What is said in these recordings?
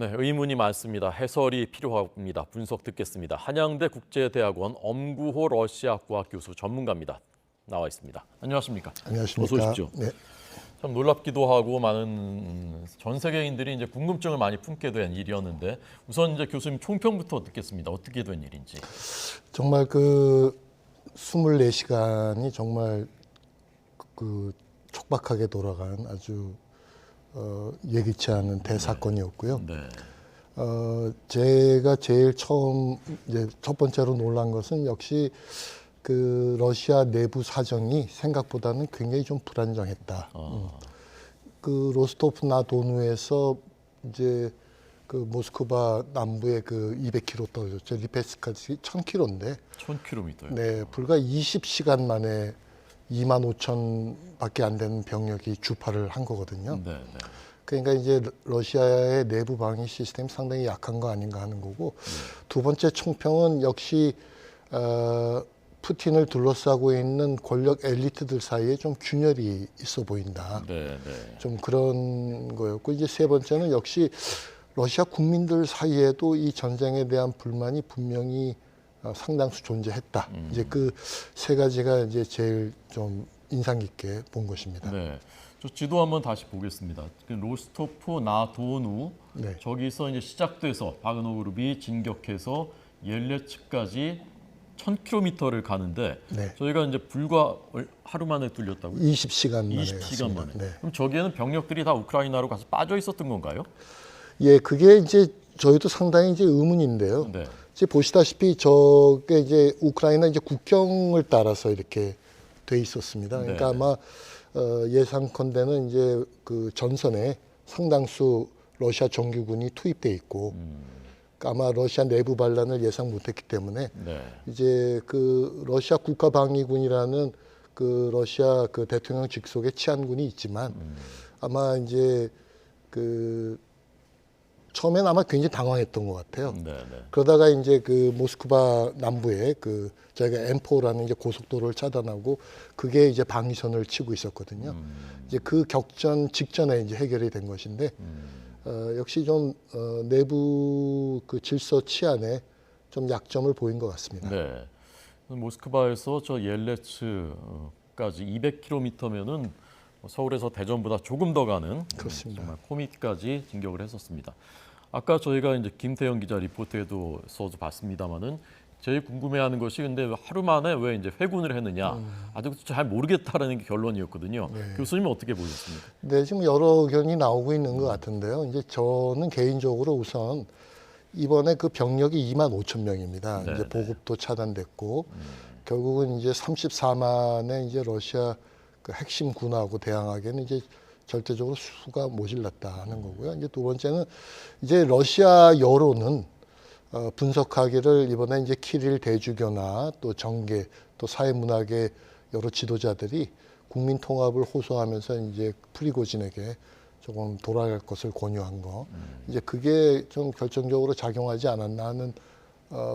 네, 의문이 많습니다. 해설이 필요합니다. 분석 듣겠습니다. 한양대 국제대학원 엄구호 러시아학과 교수 전문가입니다. 나와 있습니다. 안녕하십니까? 안녕하십니까? 어서 오십시오. 네. 참 놀랍기도 하고 많은 전 세계인들이 이제 궁금증을 많이 품게 된 일이었는데 우선 이제 교수님 총평부터 듣겠습니다. 어떻게 된 일인지. 정말 그 24시간이 정말 그 촉박하게 돌아간 아주 예기치 않은 대사건이었고요. 네. 제가 제일 처음 이제 첫 번째로 놀란 것은 역시 그 러시아 내부 사정이 생각보다는 굉장히 좀 불안정했다. 그 로스토프 나 도누에서 이제 그 모스크바 남부에 그 200km 떨어졌죠. 리페스까지 1000km인데 1000km요. 네, 불과 20시간 만에 25,000밖에 안 되는 병력이 주파를 한 거거든요. 네, 네. 그러니까 이제 러시아의 내부 방위 시스템이 상당히 약한 거 아닌가 하는 거고, 두 번째 총평은 역시 푸틴을 둘러싸고 있는 권력 엘리트들 사이에 좀 균열이 있어 보인다. 네, 네. 좀 그런 거였고, 이제 세 번째는 역시 러시아 국민들 사이에도 이 전쟁에 대한 불만이 분명히 상당수 존재했다. 이제 그 세 가지가 이제 제일 좀 인상 깊게 본 것입니다. 네. 저 지도 한번 다시 보겠습니다. 그 로스토프 나 도누 네. 저기서 이제 시작돼서 바그너 그룹이 진격해서 옐레츠까지 1000km를 가는데 네. 저희가 이제 불과 하루 만에 뚫렸다고요? 20시간 만에 20시간 갔습니다. 만에. 네. 그럼 저기에는 병력들이 다 우크라이나로 가서 빠져 있었던 건가요? 예, 그게 이제 저희도 상당히 이제 의문인데요. 네. 이제 보시다시피 저게 이제 우크라이나 이제 국경을 따라서 이렇게 돼 있었습니다. 그러니까 네. 아마 예상컨대는 이제 그 전선에 상당수 러시아 정규군이 투입돼 있고 그러니까 아마 러시아 내부 반란을 예상 못했기 때문에 네. 이제 그 러시아 국가방위군이라는 그 러시아 그 대통령 직속의 치안군이 있지만 아마 이제 그 처음엔 아마 굉장히 당황했던 것 같아요. 네, 네. 그러다가 이제 그 모스크바 남부에 그 저희가 M4라는 이제 고속도로를 차단하고 그게 이제 방위선을 치고 있었거든요. 이제 그 격전 직전에 이제 해결이 된 것인데 역시 좀 내부 그 질서 치안에 좀 약점을 보인 것 같습니다. 네. 모스크바에서 저 옐레츠까지 200km면은 서울에서 대전보다 조금 더 가는 그렇습니다. 정말 코미까지 진격을 했었습니다. 아까 저희가 이제 김태형 기자 리포트에도 써서 봤습니다만은 제일 궁금해하는 것이 근데 하루 만에 왜 이제 회군을 했느냐 아직도 잘 모르겠다라는 게 결론이었거든요. 네. 교수님은 어떻게 보셨습니까? 네, 지금 여러 의견이 나오고 있는 것 같은데요. 이제 저는 개인적으로 우선 이번에 그 병력이 25,000명입니다. 네, 이제 네. 보급도 차단됐고 결국은 이제 34만의 이제 러시아 그 핵심 군하고 대항하기에는 이제 절대적으로 수가 모질랐다 하는 거고요. 이제 두 번째는 이제 러시아 여론은 분석하기를 이번에 이제 키릴 대주교나 또 정계 또 사회문학의 여러 지도자들이 국민 통합을 호소하면서 이제 프리고진에게 조금 돌아갈 것을 권유한 거 이제 그게 좀 결정적으로 작용하지 않았나 하는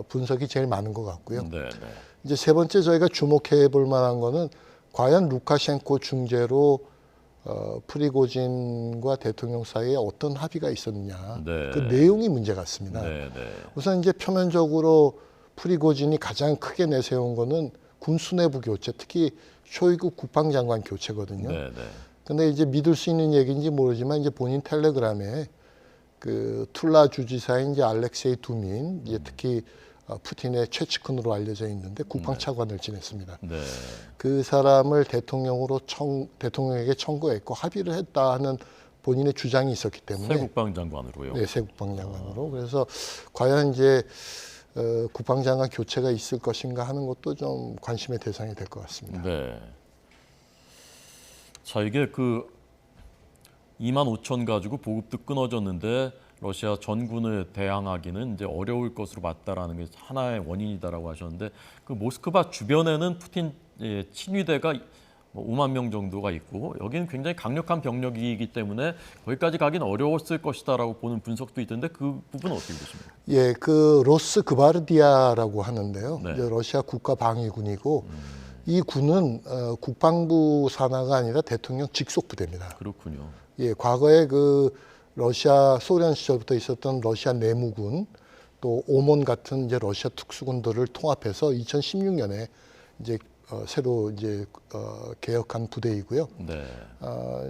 분석이 제일 많은 것 같고요. 네, 네. 이제 세 번째 저희가 주목해 볼 만한 거는 과연 루카셴코 중재로 프리고진과 대통령 사이에 어떤 합의가 있었느냐. 네. 그 내용이 문제 같습니다. 네, 네. 우선 이제 표면적으로 프리고진이 가장 크게 내세운 거는 군 수뇌부 교체, 특히 쇼이구 국방장관 교체거든요. 네, 네. 근데 이제 믿을 수 있는 얘기인지 모르지만 이제 본인 텔레그램에 그 툴라 주지사인 이제 알렉세이 두민, 이제 특히 푸틴의 최측근으로 알려져 있는데 국방차관을 지냈습니다. 네. 그 사람을 대통령에게 청구했고 합의를 했다 하는 본인의 주장이 있었기 때문에 새 국방장관으로요. 네, 새 국방장관으로. 그래서 과연 이제 국방장관 교체가 있을 것인가 하는 것도 좀 관심의 대상이 될 것 같습니다. 네. 자, 이게 그 25,000 가지고 보급도 끊어졌는데 러시아 전군을 대항하기는 이제 어려울 것으로 봤다라는 게 하나의 원인이다라고 하셨는데 그 모스크바 주변에는 푸틴 친위대가 5만 명 정도가 있고 여기는 굉장히 강력한 병력이기 때문에 거기까지 가기는 어려웠을 것이다라고 보는 분석도 있던데 그 부분은 어떻게 보십니까? 예, 그 로스 그바르디아라고 하는데요. 네. 이제 러시아 국가 방위군이고 이 군은 국방부 산하가 아니라 대통령 직속 부대입니다. 그렇군요. 예, 과거에 그 러시아 소련 시절부터 있었던 러시아 내무군 또 오몬 같은 이제 러시아 특수군들을 통합해서 2016년에 이제 새로 이제 개혁한 부대이고요. 네.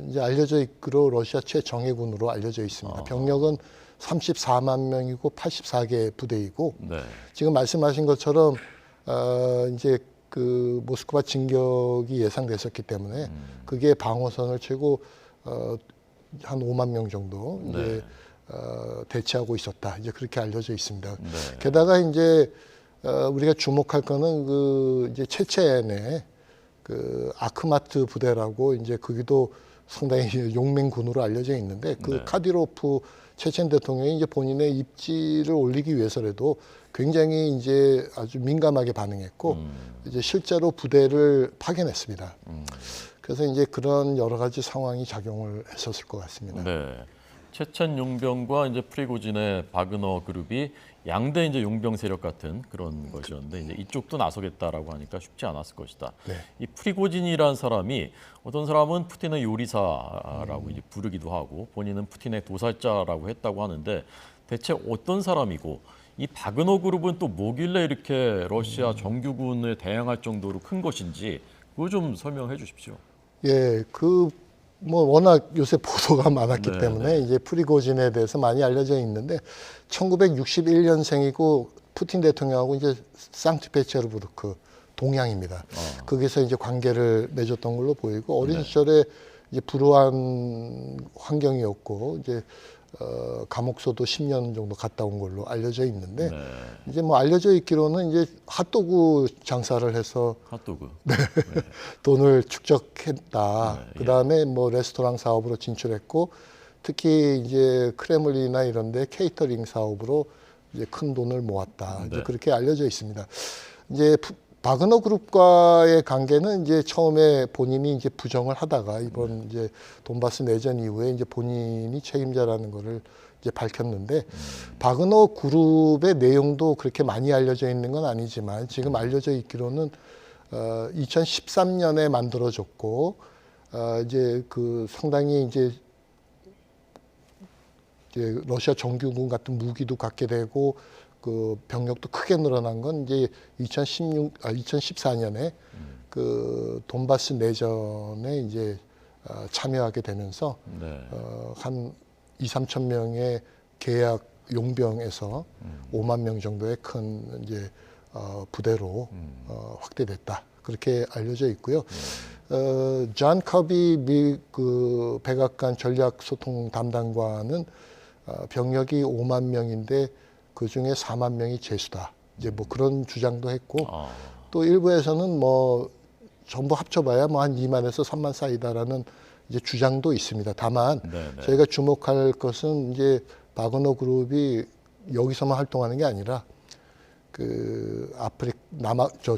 이제 알려져 있기로 러시아 최정예군으로 알려져 있습니다. 병력은 34만 명이고 84개 부대이고 네. 지금 지금 말씀하신 것처럼 이제 그 모스크바 진격이 예상됐었기 때문에 그게 방어선을 최고 한 5만 명 정도 이제 대치하고 있었다. 이제 그렇게 알려져 있습니다. 네. 게다가 이제 우리가 주목할 거는 그 이제 체첸의 그 아크마트 부대라고 이제 거기도 상당히 용맹군으로 알려져 있는데 그 네. 카디로프 체첸 대통령이 이제 본인의 입지를 올리기 위해서라도 굉장히 이제 아주 민감하게 반응했고 이제 실제로 부대를 파견했습니다. 그래서 이제 그런 여러 가지 상황이 작용을 했었을 것 같습니다. 네. 체첸 용병과 이제 프리고진의 바그너 그룹이 양대 이제 용병 세력 같은 그런 것이었는데 이제 이쪽도 나서겠다라고 하니까 쉽지 않았을 것이다. 네. 이 프리고진이라는 사람이 어떤 사람은 푸틴의 요리사라고 이제 부르기도 하고 본인은 푸틴의 도살자라고 했다고 하는데 대체 어떤 사람이고 이 바그너 그룹은 또 뭐길래 이렇게 러시아 정규군에 대항할 정도로 큰 것인지 그거 좀 설명해 주십시오. 예, 뭐 워낙 요새 보도가 많았기 네, 때문에 이제 프리고진에 대해서 많이 알려져 있는데 1961년생이고 푸틴 대통령하고 이제 상트페테르부르크 동양입니다. 거기서 이제 관계를 맺었던 걸로 보이고 어린 시절에 이제 불우한 환경이었고 이제 감옥소도 10년 정도 갔다 온 걸로 알려져 있는데 이제 뭐 알려져 있기로는 이제 핫도그 장사를 해서 핫도그. 돈을 축적했다. 그다음에 뭐 레스토랑 사업으로 진출했고 특히 이제 크레물린이나 이런 데 케이터링 사업으로 이제 큰 돈을 모았다. 이제 그렇게 알려져 있습니다. 이제 바그너 그룹과의 관계는 이제 처음에 본인이 이제 부정을 하다가 이번 이제 돈바스 내전 이후에 이제 본인이 책임자라는 거를 이제 밝혔는데 바그너 그룹의 내용도 그렇게 많이 알려져 있는 건 아니지만 지금 알려져 있기로는 2013년에 만들어졌고 이제 그 상당히 이제 러시아 정규군 같은 무기도 갖게 되고 그 병력도 크게 늘어난 건 이제 2014년에 그 돈바스 내전에 이제 참여하게 되면서 한 2, 3천 명의 계약 용병에서 5만 명 정도의 큰 이제 부대로 확대됐다. 그렇게 알려져 있고요. 존 커비 그 백악관 전략소통 담당관은 병력이 5만 명인데 그 중에 4만 명이 제수다. 이제 뭐 그런 주장도 했고 또 일부에서는 뭐 전부 합쳐봐야 뭐 한 2만에서 3만 사이다라는 이제 주장도 있습니다. 다만 저희가 주목할 것은 이제 바그너 그룹이 여기서만 활동하는 게 아니라 그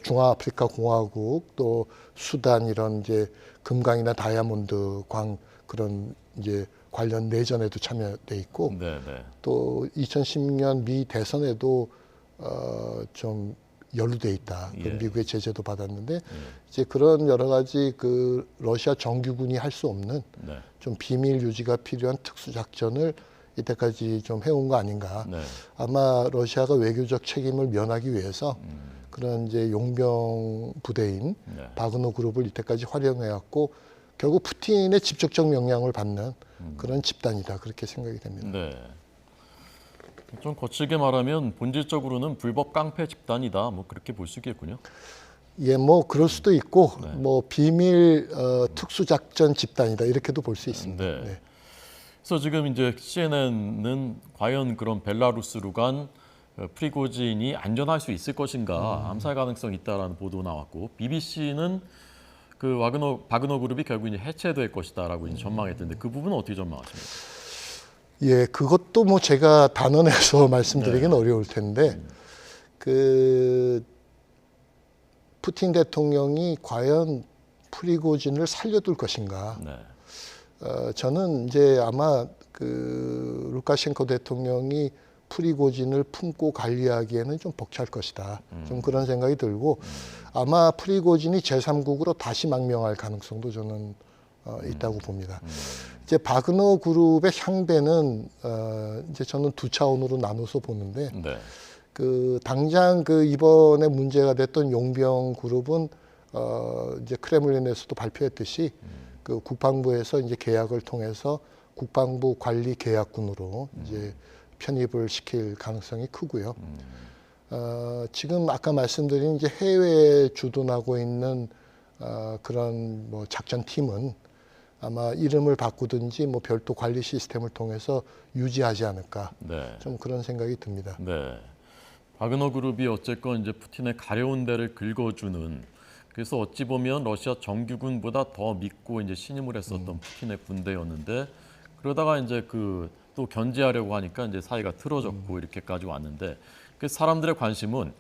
중앙아프리카 공화국 또 수단 이런 이제 금강이나 다이아몬드 광 그런 이제 관련 내전에도 참여돼 있고 또 2016년 미 대선에도 좀 연루돼 있다. 미국의 제재도 받았는데 이제 그런 여러 가지 그 러시아 정규군이 할 수 없는 좀 비밀 유지가 필요한 특수 작전을 이때까지 좀 해온 거 아닌가. 아마 러시아가 외교적 책임을 면하기 위해서 그런 이제 용병 부대인 바그너 그룹을 이때까지 활용해왔고 결국 푸틴의 직접적 영향을 받는 그런 집단이다. 그렇게 생각이 됩니다. 네. 좀 거칠게 말하면 본질적으로는 불법 깡패 집단이다. 뭐 그렇게 볼 수 있겠군요. 예, 뭐 그럴 수도 있고 뭐 비밀 특수작전 집단이다. 이렇게도 볼 수 있습니다. 네. 그래서 지금 이제 CNN은 과연 그런 벨라루스로 간 프리고진이 안전할 수 있을 것인가 암살 가능성이 있다라는 보도 나왔고 BBC는 그 바그너 그룹이 결국 이제 해체될 것이다라고 이제 전망했던데 그 부분은 어떻게 전망하십니까? 예, 그것도 뭐 제가 단언해서 말씀드리기는 어려울 텐데 그 푸틴 대통령이 과연 프리고진을 살려둘 것인가? 저는 이제 아마 그 루카셴코 대통령이 프리고진을 품고 관리하기에는 좀 벅찰 것이다. 좀 그런 생각이 들고 아마 프리고진이 제3국으로 다시 망명할 가능성도 저는 있다고 봅니다. 이제 바그너 그룹의 향배는 이제 저는 두 차원으로 나눠서 보는데 네. 그 당장 그 이번에 문제가 됐던 용병 그룹은 이제 크렘린에서도 발표했듯이 그 국방부에서 이제 계약을 통해서 국방부 관리 계약군으로 이제 편입을 시킬 가능성이 크고요. 지금 아까 말씀드린 이제 해외에 주둔하고 있는 그런 뭐 작전팀은 아마 이름을 바꾸든지 뭐 별도 관리 시스템을 통해서 유지하지 않을까. 네. 좀 그런 생각이 듭니다. 네. 바그너 그룹이 어쨌건 이제 푸틴의 가려운 데를 긁어주는, 그래서 어찌 보면 러시아 정규군보다 더 믿고 이제 신임을 했었던 푸틴의 군대였는데, 그러다가 이제 그 또 견제하려고 하니까 이제 사이가 틀어졌고 이렇게까지 왔는데, 그 사람들의 관심은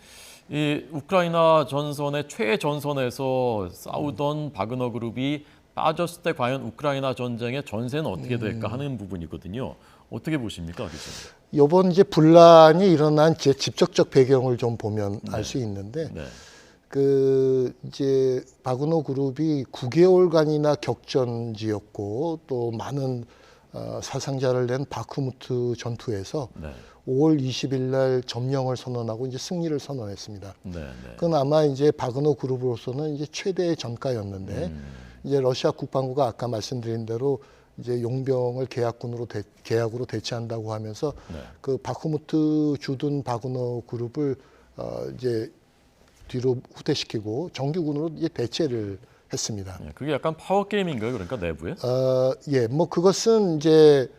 이 우크라이나 전선의 최전선에서 싸우던 바그너 그룹이 빠졌을 때 과연 우크라이나 전쟁의 전세는 어떻게 될까 하는 부분이거든요. 어떻게 보십니까, 교수님? 이번 이제 분란이 일어난 제 직접적 배경을 좀 보면 알 수 있는데, 네. 그 이제 바그너 그룹이 9개월간이나 격전지였고 또 많은 사상자를 낸 바크무트 전투에서 네. 5월 20일 날 점령을 선언하고 이제 승리를 선언했습니다. 네. 네. 그건 아마 이제 바그너 그룹으로서는 이제 최대의 전가였는데 이제 러시아 국방부가 아까 말씀드린 대로 이제 용병을 계약으로 대체한다고 하면서 네. 그 바크무트 주둔 바그너 그룹을 이제 뒤로 후퇴시키고 정규군으로 이제 대체를 했습니다. 네. 그게 약간 파워 게임인가요? 그러니까 내부에? 예, 뭐 그것은 이제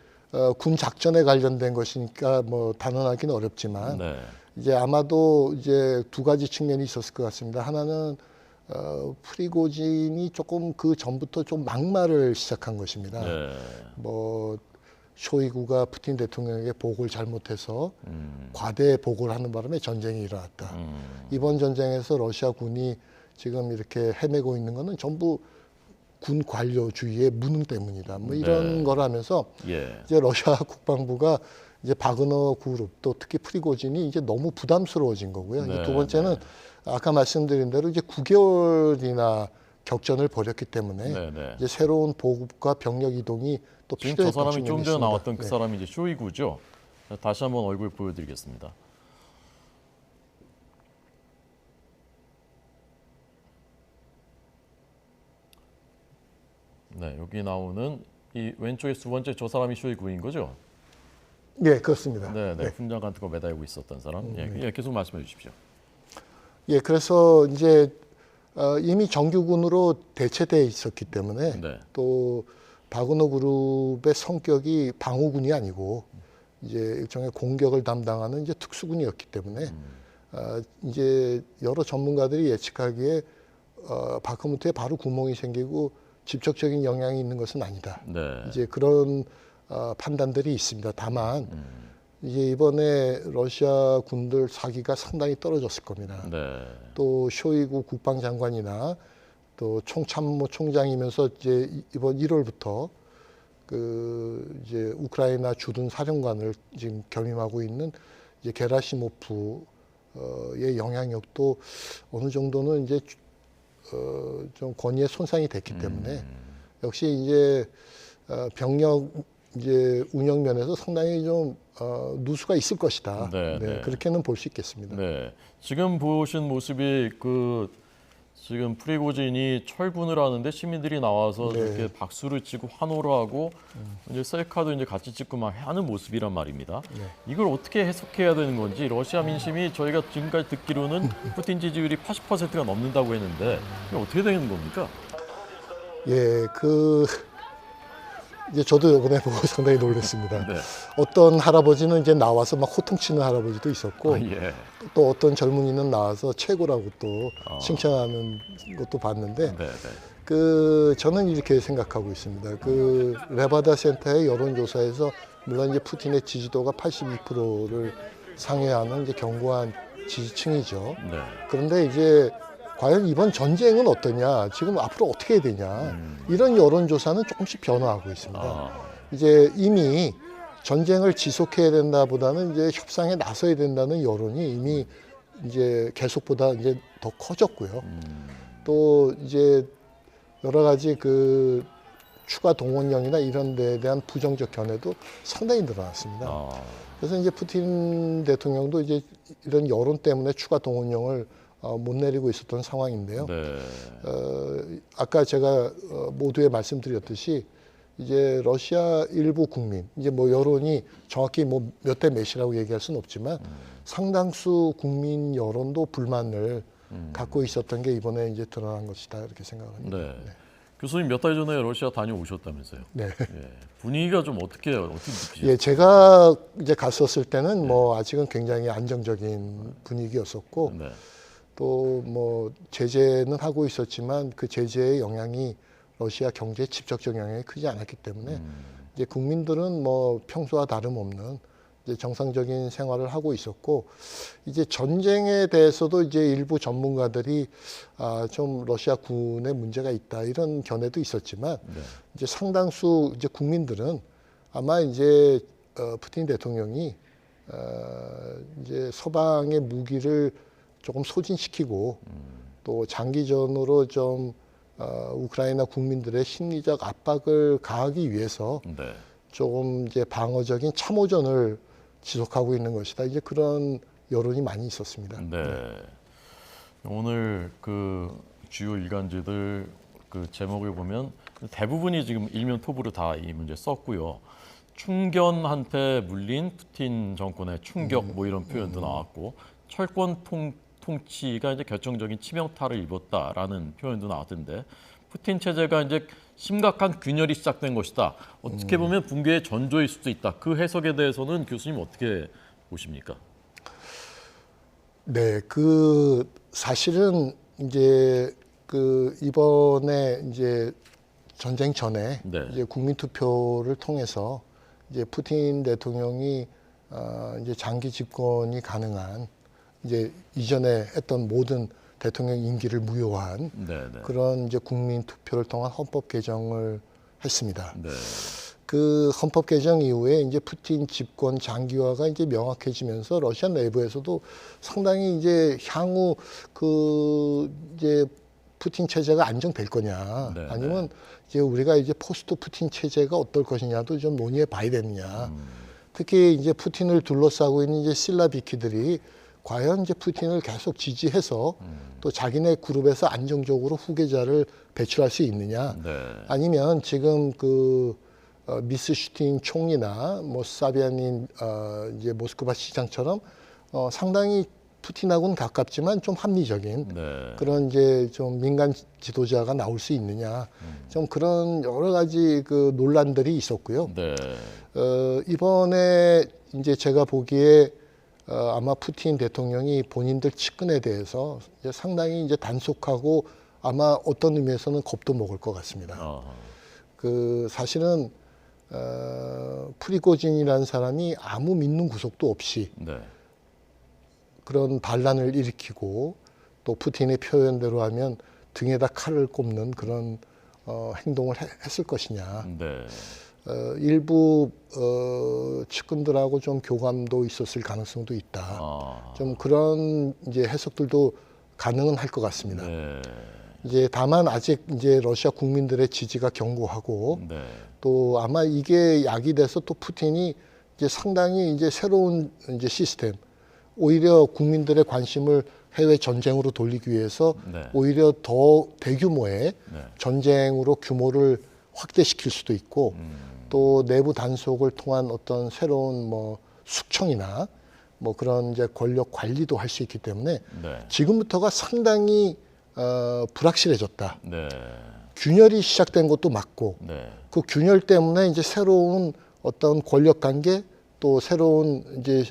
군 작전에 관련된 것이니까 뭐 단언하기는 어렵지만 네. 이제 아마도 이제 두 가지 측면이 있었을 것 같습니다. 하나는 프리고진이 조금 그 전부터 좀 막말을 시작한 것입니다. 네. 뭐 쇼이구가 푸틴 대통령에게 보고를 잘못해서 과대 보고를 하는 바람에 전쟁이 일어났다. 이번 전쟁에서 러시아 군이 지금 이렇게 헤매고 있는 거는 전부 군 관료주의의 무능 때문이다. 뭐 이런 네. 거라면서 예. 이제 러시아 국방부가 이제 바그너 그룹 또 특히 프리고진이 이제 너무 부담스러워진 거고요. 네, 이제 두 번째는 아까 말씀드린 대로 이제 9개월이나 격전을 벌였기 때문에 네. 네. 이제 새로운 보급과 병력 이동이 또 지금 필요했던 저 사람이 좀 측면이 전에 있습니다. 나왔던 그 네. 사람이 이제 쇼이구죠. 다시 한번 얼굴 보여드리겠습니다. 네, 여기 나오는 이 왼쪽에 두 번째 저 사람이 쇼이구인 거죠? 예, 그렇습니다. 네, 네. 훈장 같은 거 매달고 있었던 사람. 예, 계속 말씀해 주십시오. 예, 그래서 이제 이미 정규군으로 대체돼 있었기 때문에 네. 또 바그너 그룹의 성격이 방어군이 아니고 이제 일종의 공격을 담당하는 이제 특수군이었기 때문에 이제 여러 전문가들이 예측하기에 바크무트에 바로 구멍이 생기고 직접적인 영향이 있는 것은 아니다. 네. 이제 그런 판단들이 있습니다. 다만 이제 이번에 러시아 군들 사기가 상당히 떨어졌을 겁니다. 네. 또 쇼이구 국방장관이나 또 총참모 총장이면서 이제 이번 1월부터 그 이제 우크라이나 주둔 사령관을 지금 겸임하고 있는 이제 게라시모프의 영향력도 어느 정도는 이제 좀 권위에 손상이 됐기 때문에 역시 이제 병력 이제 운영 면에서 상당히 좀 누수가 있을 것이다. 네, 네. 그렇게는 볼 수 있겠습니다. 네. 지금 보신 모습이 그 지금 프리고진이 철군을 하는데 시민들이 나와서 네. 이렇게 박수를 치고 환호를 하고 이제 셀카도 이제 같이 찍고 막 하는 모습이란 말입니다. 네. 이걸 어떻게 해석해야 되는 건지 러시아 민심이 저희가 지금까지 듣기로는 푸틴 지지율이 80%가 넘는다고 했는데 이게 어떻게 되는 겁니까? 예, 이제 저도 이번에 보고 상당히 놀랐습니다. 네. 어떤 할아버지는 이제 나와서 막 호통치는 할아버지도 있었고, 예. 또 어떤 젊은이는 나와서 최고라고 또 칭찬하는 것도 봤는데, 네, 네. 저는 이렇게 생각하고 있습니다. 레바다 센터의 여론조사에서 물론 이제 푸틴의 지지도가 82%를 상회하는 이제 견고한 지지층이죠. 네. 그런데 이제 과연 이번 전쟁은 어떠냐, 지금 앞으로 어떻게 해야 되냐, 이런 여론조사는 조금씩 변화하고 있습니다. 이제 이미 전쟁을 지속해야 된다보다는 이제 협상에 나서야 된다는 여론이 이미 이제 계속보다 이제 더 커졌고요. 또 이제 여러 가지 추가 동원령이나 이런 데에 대한 부정적 견해도 상당히 늘어났습니다. 아, 그래서 이제 푸틴 대통령도 이제 이런 여론 때문에 추가 동원령을 못 내리고 있었던 상황인데요. 네. 아까 제가 모두에 말씀드렸듯이 이제 러시아 일부 국민, 이제 뭐 여론이 정확히 뭐 몇 대 몇이라고 얘기할 수는 없지만 상당수 국민 여론도 불만을 갖고 있었던 게 이번에 이제 드러난 것이다 이렇게 생각합니다. 네. 교수님 몇 달 전에 러시아 다녀오셨다면서요? 네. 예. 분위기가 좀 어떻게 느끼셨어요? 예, 제가 이제 갔었을 때는 뭐 아직은 굉장히 안정적인 분위기였었고 네. 또 뭐 제재는 하고 있었지만 그 제재의 영향이 러시아 경제에 직접적 영향이 크지 않았기 때문에 이제 국민들은 뭐 평소와 다름없는 이제 정상적인 생활을 하고 있었고 이제 전쟁에 대해서도 이제 일부 전문가들이 좀 러시아 군에 문제가 있다 이런 견해도 있었지만 네. 이제 상당수 이제 국민들은 아마 이제 푸틴 대통령이 이제 서방의 무기를 조금 소진시키고 또 장기전으로 좀 우크라이나 국민들의 심리적 압박을 가하기 위해서 네. 조금 이제 방어적인 참호전을 지속하고 있는 것이다. 이제 그런 여론이 많이 있었습니다. 네. 오늘 그 주요 일간지들 그 제목을 보면 대부분이 지금 일면 톱으로 다 이 문제 썼고요. 충견한테 물린 푸틴 정권의 충격 뭐 이런 표현도 나왔고 철권 통치가 이제 결정적인 치명타를 입었다라는 표현도 나왔던데 푸틴 체제가 이제 심각한 균열이 시작된 것이다. 어떻게 보면 붕괴의 전조일 수도 있다. 그 해석에 대해서는 교수님 어떻게 보십니까? 네, 그 사실은 이제 그 이번에 이제 전쟁 전에 네. 이제 국민 투표를 통해서 이제 푸틴 대통령이 이제 장기 집권이 가능한 이제 이전에 했던 모든 대통령 임기를 무효한 네, 네. 그런 이제 국민 투표를 통한 헌법 개정을 했습니다. 네. 그 헌법 개정 이후에 이제 푸틴 집권 장기화가 이제 명확해지면서 러시아 내부에서도 상당히 이제 향후 그 이제 푸틴 체제가 안정될 거냐 네, 아니면 이제 우리가 이제 포스트 푸틴 체제가 어떨 것이냐도 좀 논의해 봐야 되느냐. 특히 이제 푸틴을 둘러싸고 있는 이제 실라비키들이 과연 이제 푸틴을 계속 지지해서 또 자기네 그룹에서 안정적으로 후계자를 배출할 수 있느냐. 네. 아니면 지금 그 미스슈틴 총리나 뭐 사비아닌 이제 모스크바 시장처럼 상당히 푸틴하고는 가깝지만 좀 합리적인 네. 그런 이제 좀 민간 지도자가 나올 수 있느냐. 좀 그런 여러 가지 그 논란들이 있었고요. 네. 이번에 이제 제가 보기에 아마 푸틴 대통령이 본인들 측근에 대해서 이제 상당히 이제 단속하고 아마 어떤 의미에서는 겁도 먹을 것 같습니다. 그 사실은 프리고진이라는 사람이 아무 믿는 구석도 없이 네. 그런 반란을 일으키고 또 푸틴의 표현대로 하면 등에다 칼을 꼽는 그런 행동을 했을 것이냐. 네. 일부 측근들하고 좀 교감도 있었을 가능성도 있다. 좀 그런 이제 해석들도 가능은 할 것 같습니다. 네. 이제 다만 아직 이제 러시아 국민들의 지지가 견고하고 네. 또 아마 이게 약이 돼서 또 푸틴이 이제 상당히 이제 새로운 이제 시스템, 오히려 국민들의 관심을 해외 전쟁으로 돌리기 위해서 네. 오히려 더 대규모의 네. 전쟁으로 규모를 확대시킬 수도 있고 또 내부 단속을 통한 어떤 새로운 뭐 숙청이나 뭐 그런 이제 권력 관리도 할 수 있기 때문에 네. 지금부터가 상당히 불확실해졌다. 네. 균열이 시작된 것도 맞고 네. 그 균열 때문에 이제 새로운 어떤 권력 관계 또 새로운 이제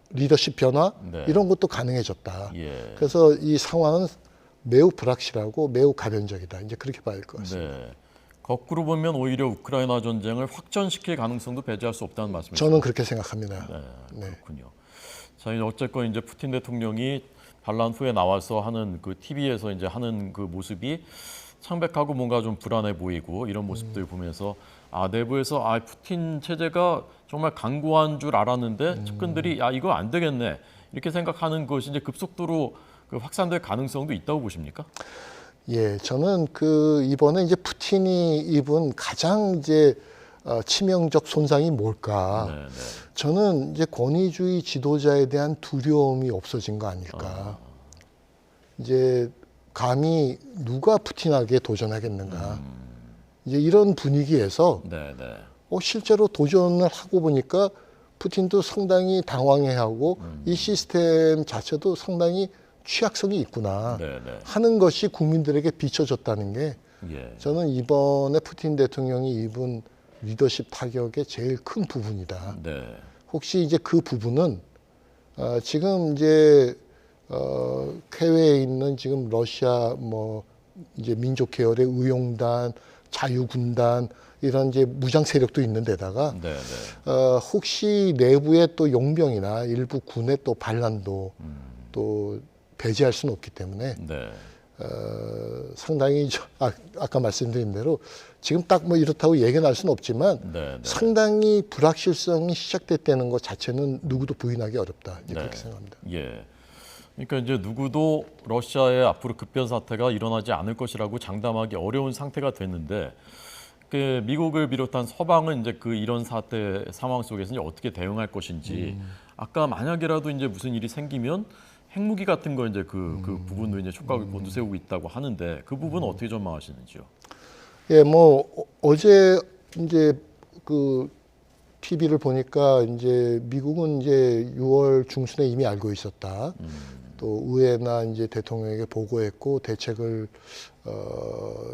리더십 변화 네. 이런 것도 가능해졌다. 예. 그래서 이 상황은 매우 불확실하고 매우 가변적이다. 이제 그렇게 봐야 할 것 같습니다. 네. 거꾸로 보면 오히려 우크라이나 전쟁을 확전시킬 가능성도 배제할 수 없다는 말씀이시죠? 저는 그렇게 생각합니다. 네, 그렇군요. 자, 이제 어쨌건 이제 푸틴 대통령이 반란 후에 나와서 하는 그 TV에서 이제 하는 그 모습이 창백하고 뭔가 좀 불안해 보이고 이런 모습들 보면서 내부에서 푸틴 체제가 정말 강고한 줄 알았는데 측근들이 이거 안 되겠네 이렇게 생각하는 것이 이제 급속도로 그 확산될 가능성도 있다고 보십니까? 예, 저는 이번에 이제 푸틴이 입은 가장 이제 치명적 손상이 뭘까? 네, 네. 저는 이제 권위주의 지도자에 대한 두려움이 없어진 거 아닐까? 이제 감히 누가 푸틴에게 도전하겠는가? 이제 이런 분위기에서 네, 네. 실제로 도전을 하고 보니까 푸틴도 상당히 당황해하고 이 시스템 자체도 상당히 취약성이 있구나 네, 네. 하는 것이 국민들에게 비춰졌다는 게 예. 저는 이번에 푸틴 대통령이 입은 리더십 타격의 제일 큰 부분이다. 네. 혹시 이제 그 부분은 지금 이제 해외에 있는 지금 러시아 뭐 이제 민족 계열의 의용단, 자유군단 이런 이제 무장 세력도 있는 데다가 네, 네. 혹시 내부에 또 용병이나 일부 군의 또 반란도 또 배제할 수는 없기 때문에 네. 상당히 아까 말씀드린 대로 지금 딱 뭐 이렇다고 예견할 수는 없지만 네, 네. 상당히 불확실성이 시작됐다는 것 자체는 누구도 부인하기 어렵다 이제 네. 그렇게 생각합니다. 예. 그러니까 이제 누구도 러시아의 앞으로 급변 사태가 일어나지 않을 것이라고 장담하기 어려운 상태가 됐는데 그 미국을 비롯한 서방은 이제 이런 사태 상황 속에서 이제 어떻게 대응할 것인지 아까 만약이라도 이제 무슨 일이 생기면 핵무기 같은 거 이제 그 부분도 이제 촉각을 곤두세우고 있다고 하는데 그 부분은 어떻게 전망하시는지요? 예, 뭐 어제 이제 TV를 보니까 이제 미국은 이제 6월 중순에 이미 알고 있었다. 또 의회나 이제 대통령에게 보고했고 대책을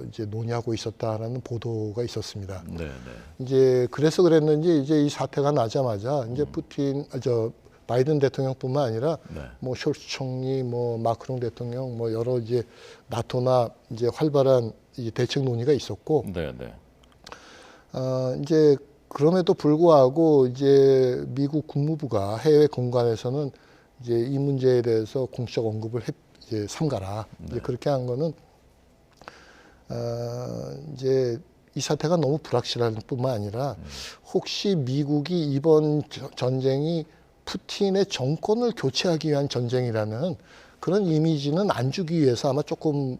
이제 논의하고 있었다라는 보도가 있었습니다. 네, 네. 이제 그래서 그랬는지 이제 이 사태가 나자마자 이제 바이든 대통령뿐만 아니라 네. 뭐 숄츠 총리, 뭐 마크롱 대통령, 뭐 여러 이제 나토나 이제 활발한 이 대책 논의가 있었고, 네, 네. 이제 그럼에도 불구하고 이제 미국 국무부가 해외 공간에서는 이제 이 문제에 대해서 공식 언급을 이제 삼가라. 이제 그렇게 한 거는 이제 이 사태가 너무 불확실할 뿐만 아니라 혹시 미국이 이번 전쟁이 푸틴의 정권을 교체하기 위한 전쟁이라는 그런 이미지는 안 주기 위해서 아마 조금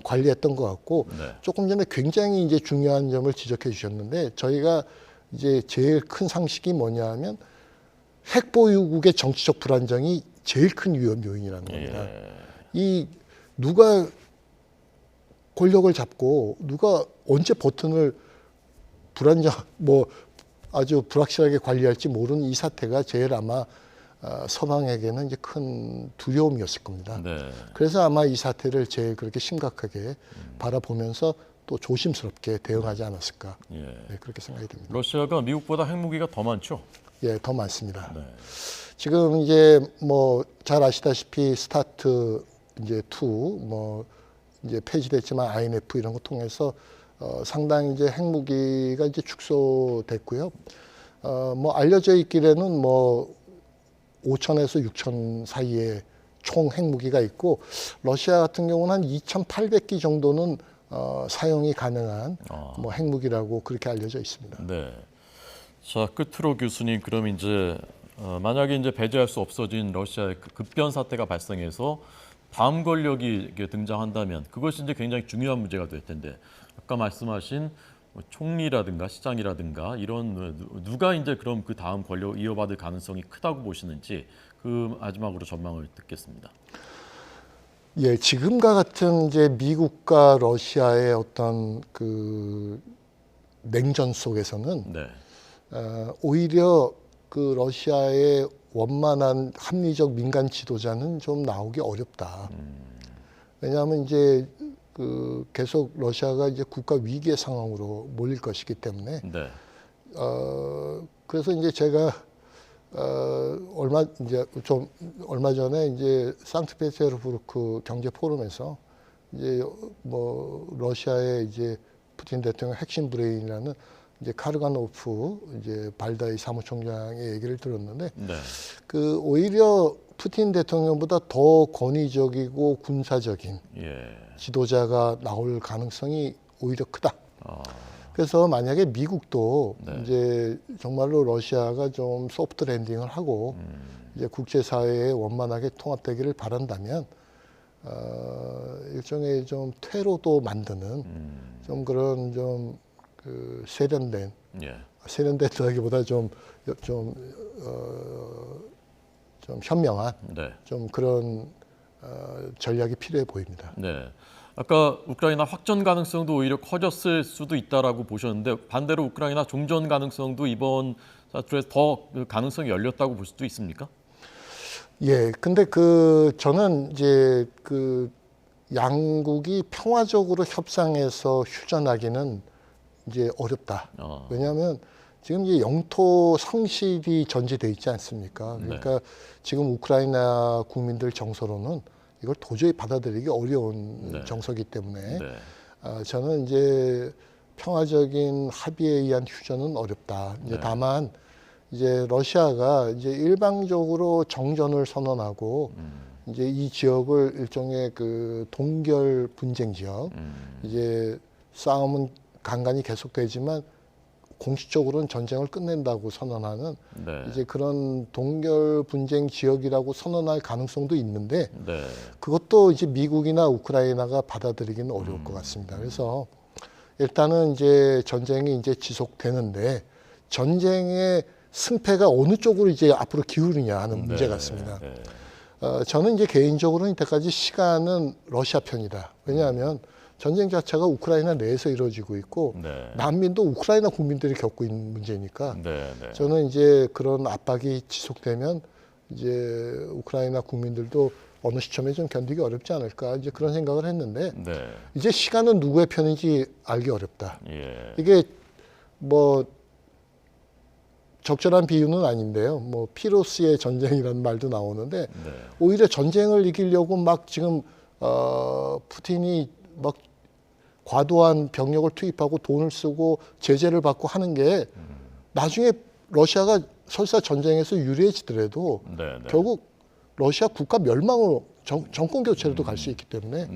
관리했던 것 같고 네. 조금 전에 굉장히 이제 중요한 점을 지적해 주셨는데 저희가 이제 제일 큰 상식이 뭐냐 하면 핵 보유국의 정치적 불안정이 제일 큰 위험 요인이라는 겁니다. 예. 이 누가 권력을 잡고 누가 언제 버튼을 불안정 뭐 아주 불확실하게 관리할지 모르는 이 사태가 제일 아마 서방에게는 이제 큰 두려움이었을 겁니다. 네. 그래서 아마 이 사태를 제일 그렇게 심각하게 바라보면서 또 조심스럽게 대응하지 않았을까 예. 네, 그렇게 생각이 듭니다. 러시아가 미국보다 핵무기가 더 많죠? 예, 더 많습니다. 네. 지금 이제 뭐 잘 아시다시피 스타트 이제 2 뭐 이제 폐지됐지만 INF 이런 거 통해서 상당히 이제 핵무기가 이제 축소됐고요. 뭐 알려져 있기에는 뭐 5천에서 6천 사이에 총 핵무기가 있고 러시아 같은 경우는 한 2,800기 정도는 사용이 가능한 뭐 핵무기라고 그렇게 알려져 있습니다. 네. 자, 끝으로 교수님, 그럼 이제 만약에 이제 배제할 수 없어진 러시아의 급변 사태가 발생해서 다음 권력이 이렇게 등장한다면 그것이 이제 굉장히 중요한 문제가 될 텐데 아까 말씀하신 뭐 총리라든가 시장이라든가 이런 누가 이제 그럼 그 다음 권력 이어받을 가능성이 크다고 보시는지 그 마지막으로 전망을 듣겠습니다. 예, 지금과 같은 이제 미국과 러시아의 어떤 그 냉전 속에서는 네. 오히려 그 러시아의 원만한 합리적 민간 지도자는 좀 나오기 어렵다. 왜냐하면 이제 계속 러시아가 이제 국가 위기의 상황으로 몰릴 것이기 때문에 네. 그래서 이제 제가 얼마 전에 이제 상트페테르부르크 경제 포럼에서 이제 뭐 러시아의 이제 푸틴 대통령 핵심 브레인이라는 이제 카르가노프 이제 발다이 사무총장의 얘기를 들었는데 네. 오히려 푸틴 대통령보다 더 권위적이고 군사적인 지도자가 나올 가능성이 오히려 크다. 그래서 만약에 미국도 이제 정말로 러시아가 좀 소프트 랜딩을 하고 이제 국제사회에 원만하게 통합되기를 바란다면 일종의 좀 퇴로도 만드는 좀 그런 좀 그 세련된 예. 세련됐다기보다 좀 현명한 네. 좀 그런 전략이 필요해 보입니다. 네. 아까 우크라이나 확전 가능성도 오히려 커졌을 수도 있다라고 보셨는데 반대로 우크라이나 종전 가능성도 이번 사투에서 더 그 가능성이 열렸다고 볼 수도 있습니까? 예, 근데 저는 이제 양국이 평화적으로 협상해서 휴전하기는 이제 어렵다. 왜냐하면 지금 이제 영토 상실이 전제돼 있지 않습니까? 그러니까 지금 우크라이나 국민들 정서로는 이걸 도저히 받아들이기 어려운 정서이기 때문에 저는 이제 평화적인 합의에 의한 휴전은 어렵다. 이제 다만 이제 러시아가 이제 일방적으로 정전을 선언하고 이제 이 지역을 일종의 그 동결 분쟁 지역, 이제 싸움은 간간히 계속되지만 공식적으로는 전쟁을 끝낸다고 선언하는 이제 그런 동결 분쟁 지역이라고 선언할 가능성도 있는데 그것도 이제 미국이나 우크라이나가 받아들이기는 어려울 것 같습니다. 그래서 일단은 이제 전쟁이 이제 지속되는데 전쟁의 승패가 어느 쪽으로 이제 앞으로 기울느냐 하는 문제 같습니다. 저는 이제 개인적으로는 이때까지 시간은 러시아 편이다. 왜냐하면 전쟁 자체가 우크라이나 내에서 이루어지고 있고 난민도 우크라이나 국민들이 겪고 있는 문제니까 저는 이제 그런 압박이 지속되면 이제 우크라이나 국민들도 어느 시점에 좀 견디기 어렵지 않을까 이제 그런 생각을 했는데 이제 시간은 누구의 편인지 알기 어렵다. 이게 뭐 적절한 비유는 아닌데요. 뭐 피로스의 전쟁이라는 말도 나오는데 오히려 전쟁을 이기려고 막 지금 푸틴이 막 과도한 병력을 투입하고 돈을 쓰고 제재를 받고 하는 게 나중에 러시아가 설사 전쟁에서 유리해지더라도 결국 러시아 국가 멸망으로 정권 교체로도 갈 수 있기 때문에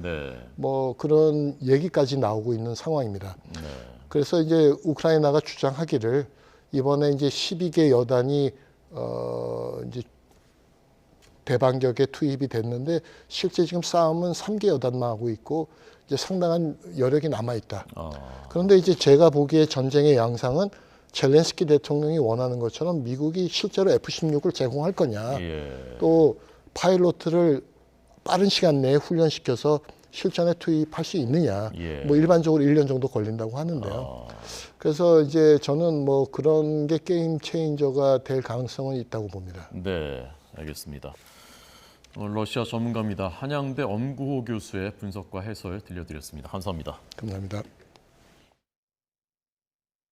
뭐 그런 얘기까지 나오고 있는 상황입니다. 그래서 이제 우크라이나가 주장하기를 이번에 이제 12개 여단이 이제 대반격에 투입이 됐는데 실제 지금 싸움은 3개 여단만 하고 있고 이제 상당한 여력이 남아 있다. 그런데 이제 제가 보기에 전쟁의 양상은 젤렌스키 대통령이 원하는 것처럼 미국이 실제로 F-16을 제공할 거냐, 또 파일로트를 빠른 시간 내에 훈련시켜서 실전에 투입할 수 있느냐, 뭐 일반적으로 1년 정도 걸린다고 하는데요. 그래서 이제 저는 뭐 그런 게 게임 체인저가 될 가능성은 있다고 봅니다. 네, 알겠습니다. 러시아 전문가입니다. 한양대 엄구호 교수의 분석과 해설 들려드렸습니다. 감사합니다. 감사합니다.